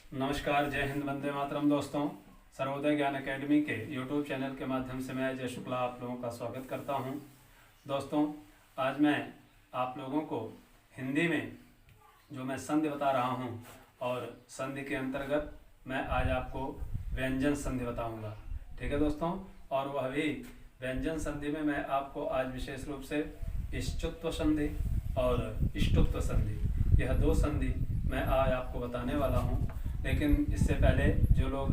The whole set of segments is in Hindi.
नमस्कार, जय हिंद, वंदे मातरम। दोस्तों, सर्वोदय ज्ञान एकेडमी के यूट्यूब चैनल के माध्यम से मैं अजय शुक्ला आप लोगों का स्वागत करता हूं। दोस्तों, आज मैं आप लोगों को हिंदी में जो मैं संधि बता रहा हूं और संधि के अंतर्गत मैं आज आपको व्यंजन संधि बताऊंगा। ठीक है दोस्तों, और वह भी व्यंजन संधि में मैं आपको आज विशेष रूप से इष्टुत्व संधि और इष्टुत्व संधि, यह दो संधि मैं आज आपको बताने वाला हूं। लेकिन इससे पहले जो लोग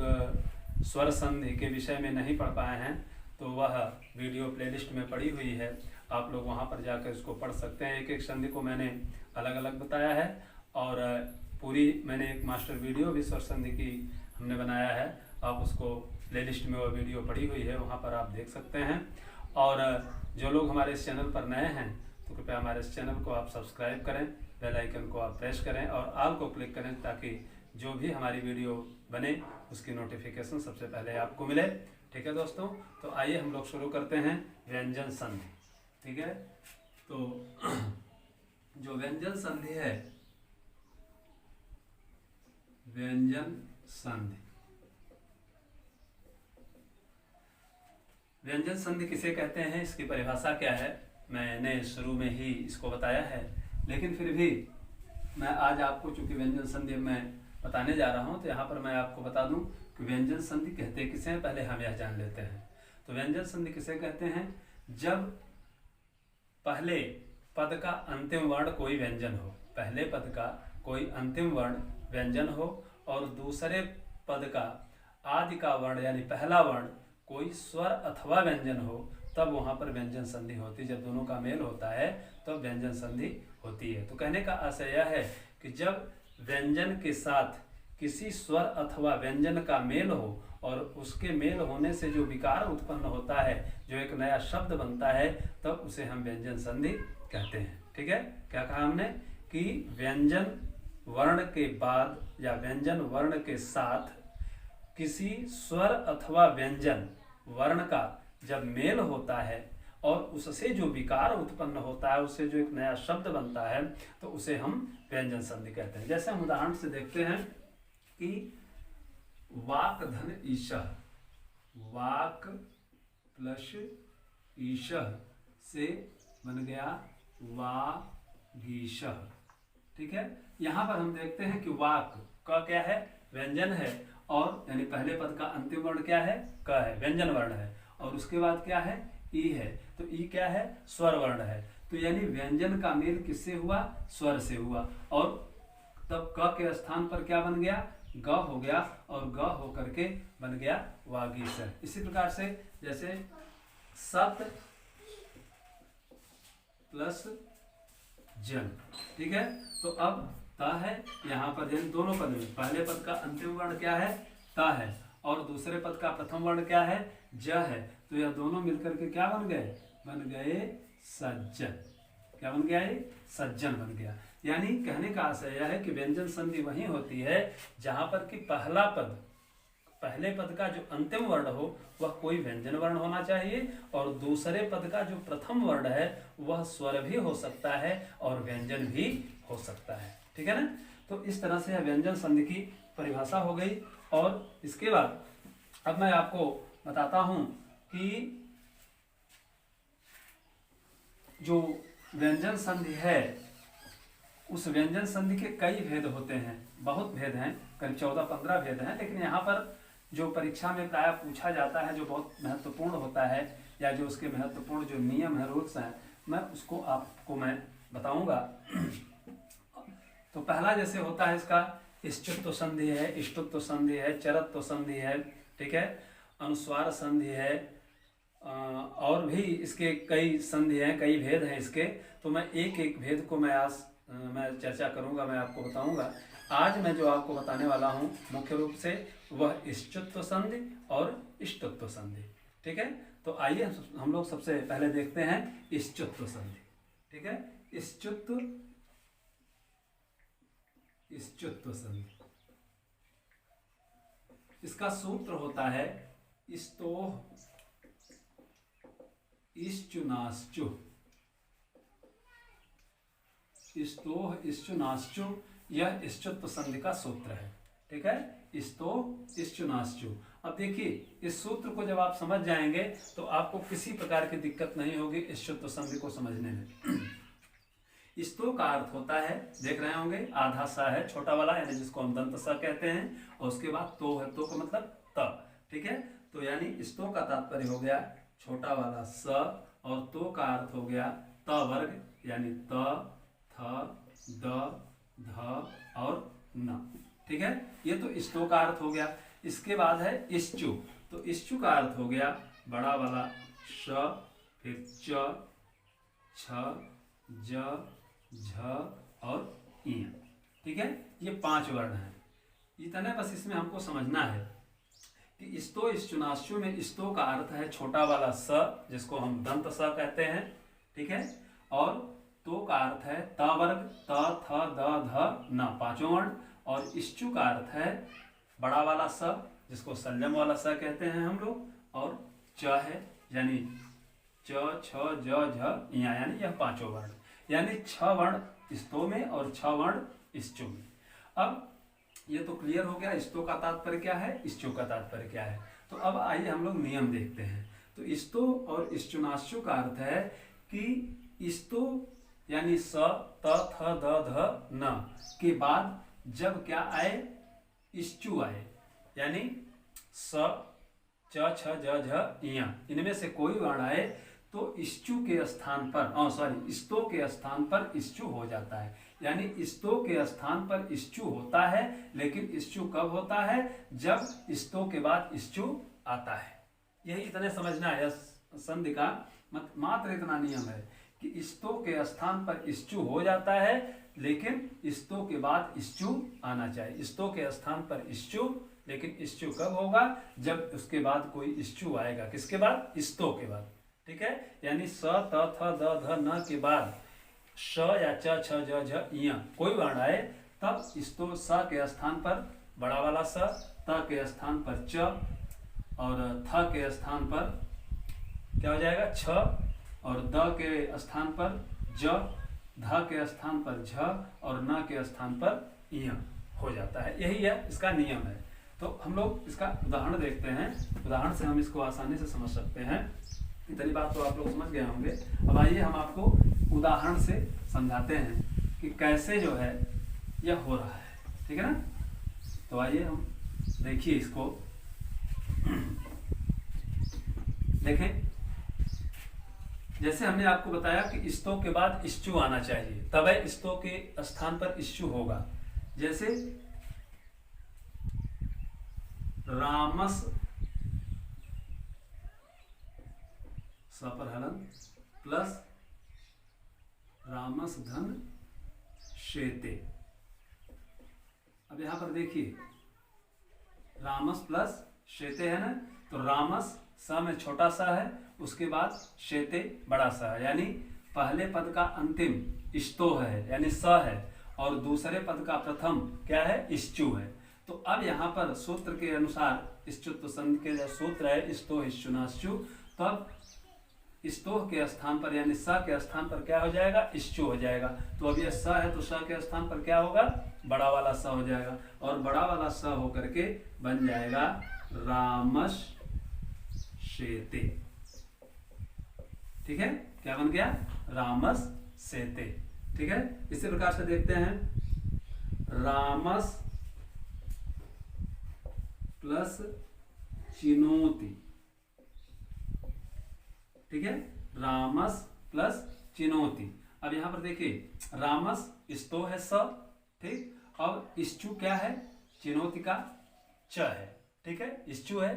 स्वर संधि के विषय में नहीं पढ़ पाए हैं तो वह वीडियो प्लेलिस्ट में पड़ी हुई है, आप लोग वहां पर जाकर इसको पढ़ सकते हैं। एक एक संधि को मैंने अलग अलग बताया है और पूरी मैंने एक मास्टर वीडियो भी स्वर संधि की हमने बनाया है, आप उसको प्लेलिस्ट में वो वीडियो पड़ी हुई है, वहाँ पर आप देख सकते हैं। और जो लोग हमारे इस चैनल पर नए हैं तो कृपया हमारे इस चैनल को आप सब्सक्राइब करें, बेल आइकन को आप प्रेस करें और ऑल को क्लिक करें ताकि जो भी हमारी वीडियो बने उसकी नोटिफिकेशन सबसे पहले आपको मिले। ठीक है दोस्तों, तो आइए हम लोग शुरू करते हैं व्यंजन संधि। ठीक है, तो जो व्यंजन संधि है, व्यंजन संधि, व्यंजन संधि किसे कहते हैं, इसकी परिभाषा क्या है, मैंने शुरू में ही इसको बताया है। लेकिन फिर भी मैं आज आपको, चूंकि व्यंजन संधि मैं बताने जा रहा हूं तो यहाँ पर मैं आपको बता दूं कि व्यंजन संधि कहते किसे हैं, पहले हम यह जान लेते हैं। तो व्यंजन संधि किसे कहते हैं, जब पहले पद का अंतिम वर्ण कोई व्यंजन हो, पहले पद का कोई अंतिम वर्ण व्यंजन हो और दूसरे पद का आदि का वर्ण यानी पहला वर्ण कोई स्वर अथवा व्यंजन हो, तब वहां पर व्यंजन संधि होती है। जब दोनों का मेल होता है तब व्यंजन संधि होती है। तो कहने का आशय यह है कि जब व्यंजन के साथ किसी स्वर अथवा व्यंजन का मेल हो और उसके मेल होने से जो विकार उत्पन्न होता है, जो एक नया शब्द बनता है, तब उसे हम व्यंजन संधि कहते हैं। ठीक है, क्या कहा हमने कि व्यंजन वर्ण के बाद या व्यंजन वर्ण के साथ किसी स्वर अथवा व्यंजन वर्ण का जब मेल होता है और उससे जो विकार उत्पन्न होता है, उससे जो एक नया शब्द बनता है, तो उसे हम व्यंजन संधि कहते हैं। जैसे हम उदाहरण से देखते हैं कि वाक धन ईशः, वाक प्लस ईशः से बन गया वागीशः। ठीक है, यहां पर हम देखते हैं कि वाक का क्या है, व्यंजन है, और यानी पहले पद का अंतिम वर्ण क्या है, क है, व्यंजन वर्ण है, और उसके बाद क्या है, ई है। तो ई क्या है, स्वर वर्ण है। तो यानी व्यंजन का मेल किससे हुआ, स्वर से हुआ, और तब क के स्थान पर क्या बन गया, ग हो गया, और ग होकर के बन गया वागीश। इसी प्रकार से जैसे सत प्लस जन। ठीक है, तो अब ता है यहाँ पर, यानी दोनों पद में पहले पद का अंतिम वर्ण क्या है, ता है, और दूसरे पद का प्रथम वर्ण क्या है, ज है। तो यह दोनों मिलकर के क्या बन गए, बन गए सज्जन। क्या बन गया, ये सज्जन बन गया। यानी कहने का आशय यह है कि व्यंजन संधि वही होती है जहां पर कि पहला पद, पहले पद का जो अंतिम वर्ण हो वह कोई व्यंजन वर्ण होना चाहिए, और दूसरे पद का जो प्रथम वर्ण है वह स्वर भी हो सकता है और व्यंजन भी हो सकता है। ठीक है ना, तो इस तरह से यह व्यंजन संधि की परिभाषा हो गई। और इसके बाद अब मैं आपको बताता हूं कि जो व्यंजन संधि है, उस व्यंजन संधि के कई भेद होते हैं, बहुत भेद हैं, करीब 14-15 भेद हैं। लेकिन यहाँ पर जो परीक्षा में प्रायः पूछा जाता है, जो बहुत महत्वपूर्ण होता है, या जो उसके महत्वपूर्ण जो नियम है, रूल्स हैं, मैं उसको आपको मैं बताऊंगा। तो पहला जैसे होता है इसका इष्टुत्व संधि है, इष्टुत्व संधि है, चरत्व संधि है, ठीक है, अनुस्वार संधि है, और भी इसके कई संधि हैं, कई भेद हैं इसके। तो मैं एक एक भेद को मैं आज मैं चर्चा करूंगा, मैं आपको बताऊंगा। आज मैं जो आपको बताने वाला हूं मुख्य रूप से वह इष्टुत्व संधि और इष्टुत्व संधि। ठीक है, तो आइए हम लोग सबसे पहले देखते हैं इष्टुत्व संधि। ठीक है, इष्टुत्व संधि, इसका सूत्र होता है स्तोह इश्चुनाश्चु, स्तोह इश्चुनाश्चु, यह इष्टुत्व संधि का सूत्र है। ठीक है, स्तो इश्चु नाश्चु। अब देखिए इस सूत्र को जब आप समझ जाएंगे तो आपको किसी प्रकार की दिक्कत नहीं होगी इस शुद्ध संधि को समझने में। स्तो का अर्थ होता है, देख रहे होंगे, आधा सा है छोटा वाला, यानी जिसको हम दंत स कहते हैं, और उसके बाद तो है, तो का मतलब त, ठीक है। तो यानी स्तो का तात्पर्य हो गया छोटा वाला स, और तो का अर्थ हो गया त वर्ग, यानी त, थ, द, ध और न, ठीक है। ये तो स्तो का अर्थ हो गया। इसके बाद है इश्चु, तो इश्चु का अर्थ हो गया बड़ा वाला श, फिर च, छ, ज, झ और इ, ठीक है। ये 5 वर्ण हैं। इतने बस इसमें हमको समझना है कि स्तो इश्चुनाश्चु में स्तो का अर्थ है छोटा वाला स, जिसको हम दंत स कहते हैं, ठीक है। और तो का अर्थ है त वर्ग, त, थ, द, ध, न, 5 वर्ण। और इश्चु का अर्थ है बड़ा वाला स, जिसको संयम वाला स कहते हैं हम लोग, और च है, यानी च, छ, ज, झ, इया, यानी यह 5 वर्ण, यानी 6 वर्ण स्तो में और 6 वर्ण इश्चु में। अब ये तो क्लियर हो गया स्तो का तात्पर्य क्या है, इश्चु का तात्पर्य क्या है। तो अब आइए हम लोग नियम देखते हैं। तो स्तो और इश्चुनाश्चु का अर्थ है कि स्तो यानी स, त, थ, द, ध, न के बाद जब क्या आए, इश्चु आए, यानी स, च, छ, ज, झ, इया, इनमें से कोई वर्ण आए तो इश्चु के स्थान पर स्तो के स्थान पर इश्चु हो जाता है। यानी स्तो के स्थान पर इश्चु होता है, लेकिन इश्चु कब होता है, जब स्तो के बाद इश्चु आता है। यही इतने समझना है संधि का मात्र इतना नियम है कि स्तो के स्थान पर इश्चु हो जाता है, लेकिन स्तो के बाद इश्चु आना चाहिए। स्तो के स्थान पर इश्चु, लेकिन इश्चु कब होगा, जब उसके बाद कोई इश्चु आएगा। किसके बाद, स्तो के बाद, ठीक है। यानी स, त, थ, द, ध, न के बाद श या च, छ, ज, झ, इया कोई वर्ण आए, तब स्तो स के स्थान पर बड़ा वाला स, त के स्थान पर च, और थ के स्थान पर क्या हो जाएगा, छ, और द के स्थान पर ज, ध के स्थान पर झ, और न के स्थान पर इया हो जाता है। यही है इसका नियम है। तो हम लोग इसका उदाहरण देखते हैं, उदाहरण से हम इसको आसानी से समझ सकते हैं। इतनी बात तो आप लोग समझ गए होंगे। अब आइए हम आपको उदाहरण से समझाते हैं कि कैसे जो है यह हो रहा है, ठीक है ना। तो आइए हम देखिए इसको, देखें। जैसे हमने आपको बताया कि स्तो के बाद इश्चु आना चाहिए, तब स्तो के स्थान पर इश्चु होगा। जैसे रामस सपरहलन प्लस रामस धन शेते। अब यहां पर देखिए रामस प्लस शेते है ना, तो रामस स में छोटा सा है, उसके बाद शेते बड़ा सा है, यानी पहले पद का अंतिम इस्तो है, यानी स है, और दूसरे पद का प्रथम क्या है, इश्चु है। तो अब यहाँ पर सूत्र के अनुसार इश्चुत्व संधि के जो सूत्र है स्तो इश्चुनाश्चु, तब स्तो के स्थान पर यानी स के स्थान पर क्या हो जाएगा, इश्चु हो जाएगा। तो अब ये स है तो स के स्थान पर क्या होगा, बड़ा वाला स हो जाएगा, और बड़ा वाला स होकर के बन जाएगा रामस शेते, ठीक है। क्या बन गया, रामस शेते, ठीक है। इसी प्रकार से देखते हैं रामस प्लस चिनोति, ठीक है, रामस प्लस चिनोति। अब यहां पर देखिए रामस स्तो है स, ठीक, और इश्चु क्या है, चिनोति का च है, ठीक है, इश्चु है,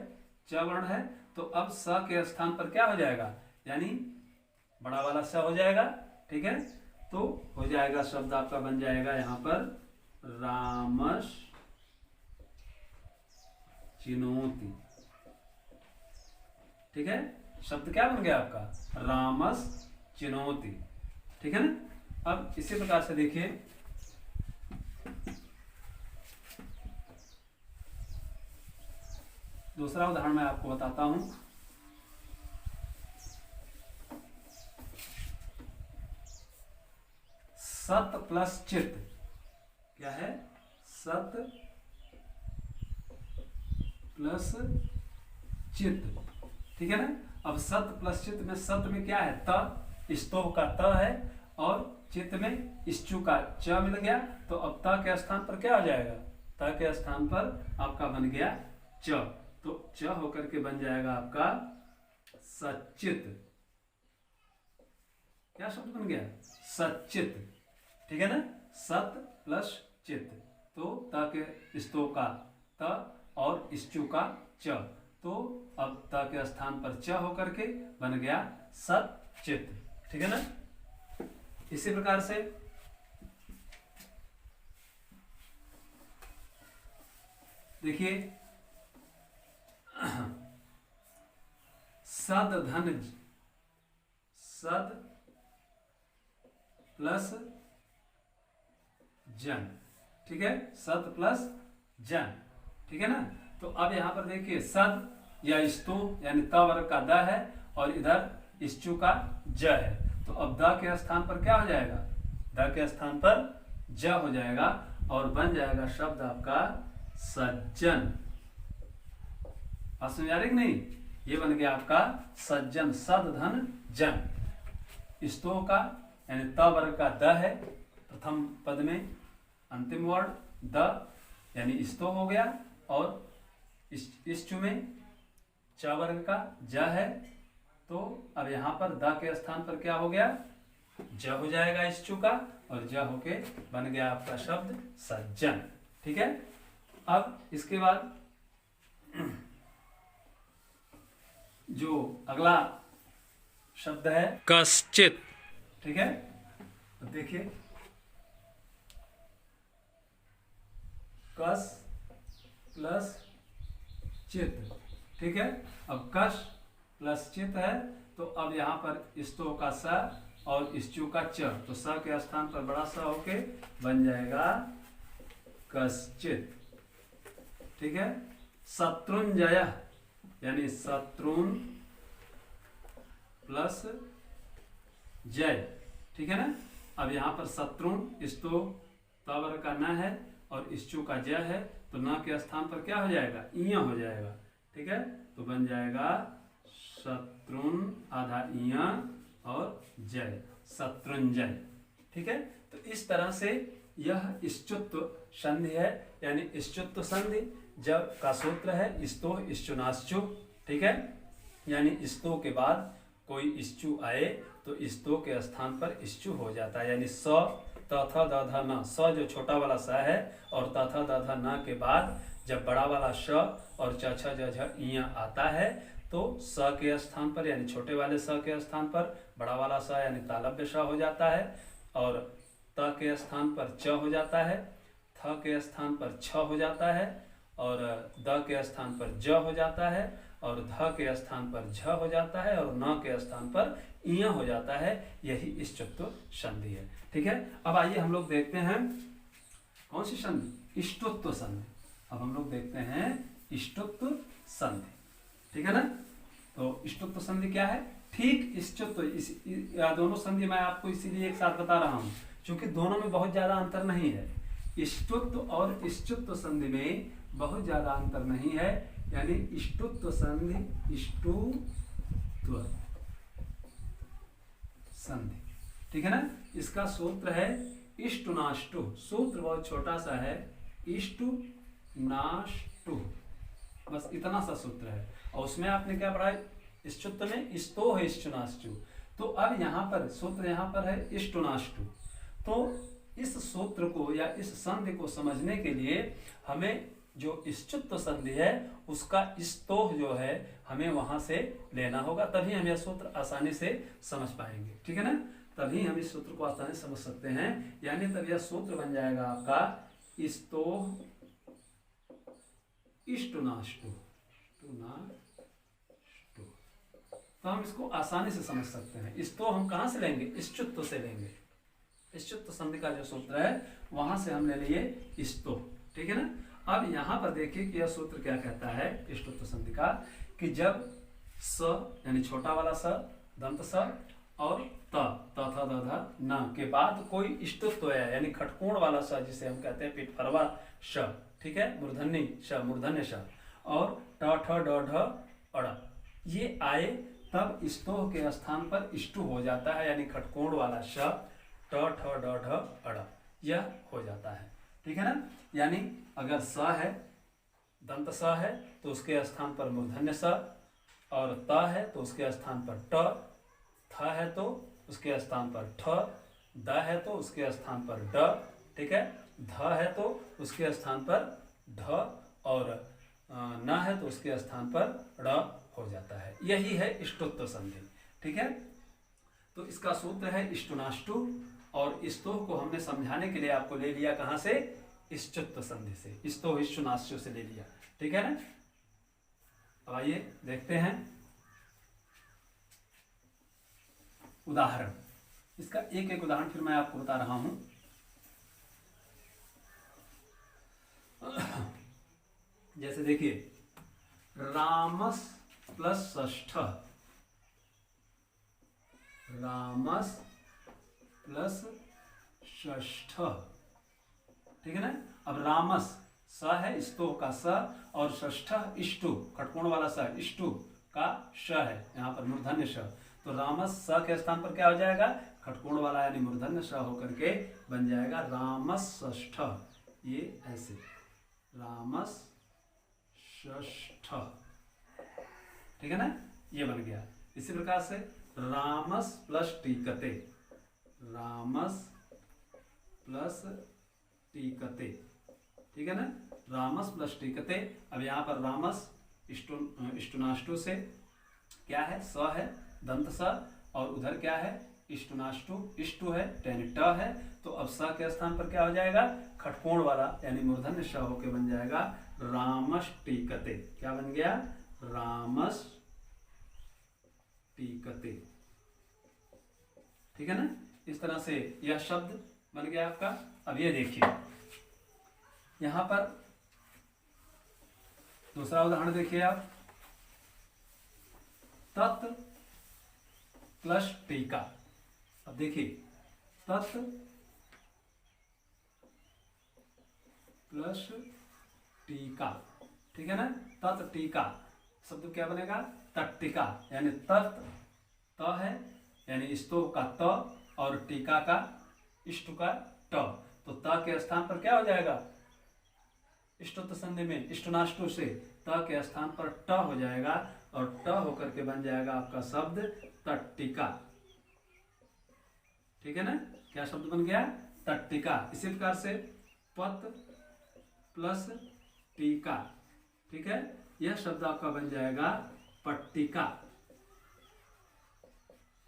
च वर्ण है। तो अब स के स्थान पर क्या हो जाएगा, यानी बड़ा वाला स हो जाएगा, ठीक है। तो हो जाएगा, शब्द आपका बन जाएगा यहां पर रामस चिनोति, ठीक है। शब्द क्या बन गया आपका, रामस चिनोति, ठीक है ना। अब इसी प्रकार से देखिए दूसरा उदाहरण मैं आपको बताता हूं। सत प्लस चित, क्या है, सत प्लस चित, ठीक है ना। अब सत प्लस चित में सत में क्या है, त, स्तोह का त है, और चित में इश्चु का च मिल गया, तो अब त के स्थान पर क्या हो जाएगा, त के स्थान पर आपका बन गया च, तो च होकर के बन जाएगा आपका सचित। क्या शब्द बन गया, सचित, ठीक है ना। सत प्लस चित, तो त के स्तोह का त और इश्चु का च, तो अब त के स्थान पर च होकर के बन गया सचित, ठीक है ना। इसी प्रकार से देखिए सद धन, सद प्लस जन, ठीक है, सद प्लस जन, ठीक है ना। तो अब यहां पर देखिए सद या स्तु यानी त वर्ग का द है और इधर इश्चु का ज है, तो अब द के स्थान पर क्या हो जाएगा, द के स्थान पर ज हो जाएगा और बन जाएगा शब्द आपका सज्जन। समझ आ रही कि नहीं, ये बन गया आपका सज्जन, सद धन जन। स्तोह का यानी त वर्ग का द है प्रथम पद में, अंतिम वर्ण द यानी स्तोह हो गया, और इश्चु में च वर्ग का ज है, तो अब यहाँ पर द के स्थान पर क्या हो गया, ज हो जाएगा इश्चु का, और ज होके बन गया आपका शब्द सज्जन, ठीक है। अब इसके बाद जो अगला शब्द है कश्चित, ठीक है। तो देखिए कस प्लस चित, ठीक है। अब कश प्लस चित है, तो अब यहाँ पर स्तोह का स और इश्चु का च, तो स के स्थान पर बड़ा स होके बन जाएगा कश्चित, ठीक है। शत्रुंजय यानी शत्रुन प्लस जय, ठीक है ना। अब यहाँ पर शत्रुन स्तोह त वर्ग का न है और इश्चु का जय है, तो न के स्थान पर क्या हो जाएगा, इया हो जाएगा, ठीक है। तो बन जाएगा शत्रुन आधा इया और जय, शत्रुंजय, ठीक है। तो इस तरह से यह इश्चुत्व संधि है, यानी इश्चुत्व संधि जब का सूत्र है स्तोह इश्चुनाश्चु, ठीक है। यानी स्तोह के बाद कोई इश्चु आए तो स्तोह के स्थान पर इश्चु हो जाता है, यानी स तथा दधा न, स जो छोटा वाला स है और तथा दधा न के बाद जब बड़ा वाला श और च छ ज झ इया आता है, तो स के स्थान पर यानी छोटे वाले स के स्थान पर बड़ा वाला स यानी तालव्य स हो जाता है, और त के स्थान पर च हो जाता है, थ के स्थान पर छ हो जाता है, और द के स्थान पर ज हो जाता है, और ध के स्थान पर झ हो जाता है, और न के स्थान पर इया हो जाता है। यही इश्चुत्व संधि है, ठीक है। अब आइए हम लोग देखते हैं कौन सी संधि, इष्टुत्व संधि। अब हम लोग देखते हैं इष्टुत्व संधि, ठीक है ना। तो इष्टुत्व संधि क्या है, ठीक इष्टुत्व, दोनों संधि मैं आपको इसीलिए एक साथ बता रहा हूं क्योंकि दोनों में बहुत ज्यादा अंतर नहीं है। इष्टुत्व और इष्टुत्व संधि में बहुत ज्यादा अंतर नहीं है, यानी इष्टुत्व संधि, इष्टुत्व संधि, ठीक है ना। इसका सूत्र है इष्टुनाष्टु, सूत्र बहुत छोटा सा है, इष्टुनाष्टु, बस इतना सा सूत्र है। और उसमें आपने क्या पढ़ा, इष्टुत्व में स्तोह इष्टुनाष्टु, तो अब यहाँ पर सूत्र यहाँ पर है इष्टुनाष्टु। तो इस सूत्र को या इस संधि को समझने के लिए हमें जो इष्टुत्व संधि है उसका स्तोह जो है हमें वहां से लेना होगा, तभी हम यह सूत्र आसानी से समझ पाएंगे, ठीक है ना। तभी हम इस सूत्र को आसानी से समझ सकते हैं, यानी तब यह सूत्र बन जाएगा आपका स्तोह इष्टुनाष्टु, तो हम इसको आसानी से समझ सकते हैं। स्तोह हम कहां से लेंगे, इष्टुत्व से लेंगे, इष्टुत्व संधि का जो सूत्र है वहां से हम ले लिए स्तोह, ठीक है ना। अब यहाँ पर देखिए कि यह सूत्र क्या कहता है इष्टुत्व संधि का, कि जब स यानी छोटा वाला स, दंत स और त, तथा दधा न के बाद कोई इष्टुत्व है यानी खटकोण वाला स जिसे हम कहते हैं पीठफरवा श, ठीक है, मूर्धन्य श, मूर्धन्य श, और ट ठ ड ढ अड़ ये आए तब स्तोह के स्थान पर इष्टु हो जाता है, यानी खटकोण वाला श ट ठ ड ढ अड़ यह हो जाता है। ठीक है ना। यानी अगर स है, दंत स है तो उसके स्थान पर मूर्धन्य स, और त है तो उसके स्थान पर ट, थ है तो उसके स्थान पर ठ, द है तो उसके स्थान पर ड, ठीक है, ध है तो उसके स्थान पर ढ, और न है तो उसके स्थान पर ड़ हो जाता है। यही है इष्टुत्व संधि। ठीक है। तो इसका सूत्र है इष्टुनाष्टु, और स्तोह को हमने समझाने के लिए आपको ले लिया कहां से, इष्टुत्व संधि से, स्तोह इष्टुनाष्टु से ले लिया। ठीक है ना। अब आइए देखते हैं उदाहरण। इसका एक एक उदाहरण फिर मैं आपको बता रहा हूं। जैसे देखिए, रामस प्लस षष्ठ, रामस प्लस षष्ठ, ठीक है ना। अब रामस स है, स्तोह का स, और षष्ठ इष्टु, खटकोण वाला स, इष्टु का श है, यहाँ पर मूर्धन्य श। तो रामस स के स्थान पर क्या हो जाएगा, खटकोण वाला यानी मूर्धन्य श होकर के बन जाएगा रामस षष्ठ। ये ऐसे रामस षष्ठ, ठीक है ना, ये बन गया। इसी प्रकार से रामस प्लस टीकते, रामस प्लस टीकते, ठीक है ना, रामस प्लस टीकते। अब यहाँ पर रामस इष्टुनाष्टु से क्या है, स है, दंत स, और उधर क्या है, इष्टुनाष्टु, इष्टु है, यानी ट है। तो अब स के स्थान पर क्या हो जाएगा, खटकोण वाला यानी मूर्धन्य श होके बन जाएगा रामस टीकते। क्या बन गया, रामस टीकते, ठीक है ना। इस तरह से यह शब्द बन गया आपका। अब ये देखिए, यहां पर दूसरा उदाहरण देखिए आप, तत् प्लस टीका। अब देखिए, तत् प्लस टीका, ठीक है ना, तत् टीका शब्द क्या बनेगा, तट्टिका, यानी तत् त है यानी स्तोह का त, और टीका का इष्टु का ट। तो त के स्थान पर क्या हो जाएगा, इष्टुत्व संधि में इष्टुनाष्टु से त के स्थान पर ट हो जाएगा, और ट होकर के बन जाएगा आपका शब्द तट्टिका, ठीक है ना। क्या शब्द बन गया, तट्टिका। इसी प्रकार से पत प्लस टीका, ठीक है, यह शब्द आपका बन जाएगा पट्टिका,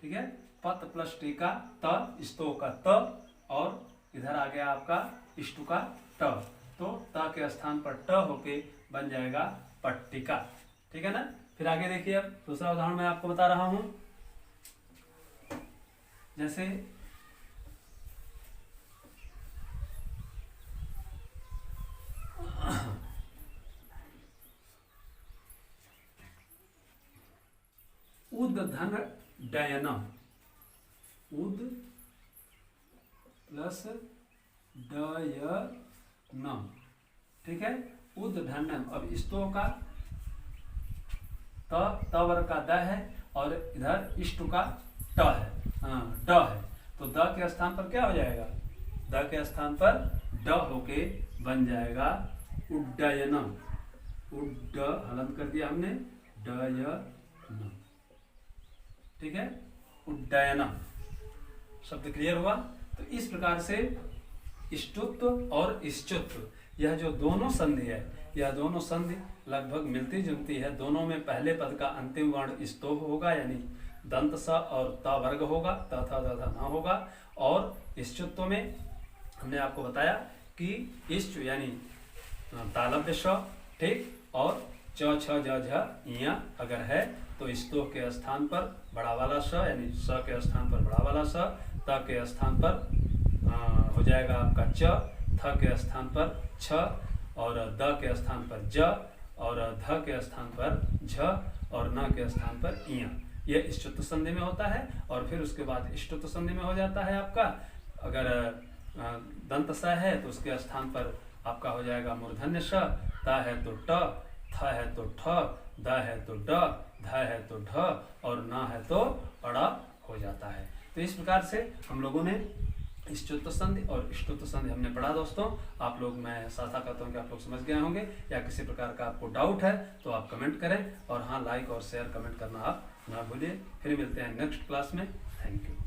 ठीक है। पत प्लस टीका, त स्तोह का त, और इधर आ गया आपका इष्टु का ट, तो त के स्थान पर ट होके बन जाएगा पट्टिका, ठीक है ना। फिर आगे देखिए, अब दूसरा उदाहरण मैं आपको बता रहा हूं। जैसे उद्धन डयन, उद प्लस डयन, ठीक है, उद्धनम। अब स्तोह का त वर्ग का द है, और इधर इष्टु का ट है, ड है। तो द के स्थान पर क्या हो जाएगा, द के स्थान पर ड होके बन जाएगा उड्डयन, उड्ड हलंत कर दिया हमने, डयन, ठीक है, उड्डयन। शब्द क्लियर हुआ। तो इस प्रकार से इष्टुत्व और इष्टुत्व, यह जो दोनों संधि है, यह दोनों संधि लगभग मिलती जुलती है। दोनों में पहले पद का अंतिम वर्ण स्तोह होगा, यानी दंत स और त वर्ग होगा, त थ द ध न होगा। और इष्टुत्व में हमने आपको बताया कि इष्ट यानी तालव्य श, ठीक, और च छ ज झ य अगर है तो स्तोह के स्थान पर बड़ा वाला स, यानी स के स्थान पर बड़ा वाला स, त के स्थान पर हो जाएगा आपका च, थ के स्थान पर छ, और द के स्थान पर ज, और ध के स्थान पर झ, और न के स्थान पर इय। यह इष्टुत्व संधि में होता है। और फिर उसके बाद इष्टुत्व संधि में हो जाता है आपका, अगर दंत स है तो उसके स्थान पर आपका हो जाएगा मूर्धन्य श, ता है तो ट, थ है तो ठ, द है तो ड, ध है तो ढ और न है तो अड़ा हो जाता है। तो इस प्रकार से हम लोगों ने इष्टोत्तर संधि और इष्टोत्तर संधि हमने पढ़ा दोस्तों। आप लोग, मैं आशा करता हूँ कि आप लोग समझ गए होंगे, या किसी प्रकार का आपको डाउट है तो आप कमेंट करें, और हाँ, लाइक और शेयर कमेंट करना आप ना भूलिए। फिर मिलते हैं नेक्स्ट क्लास में। Thank you.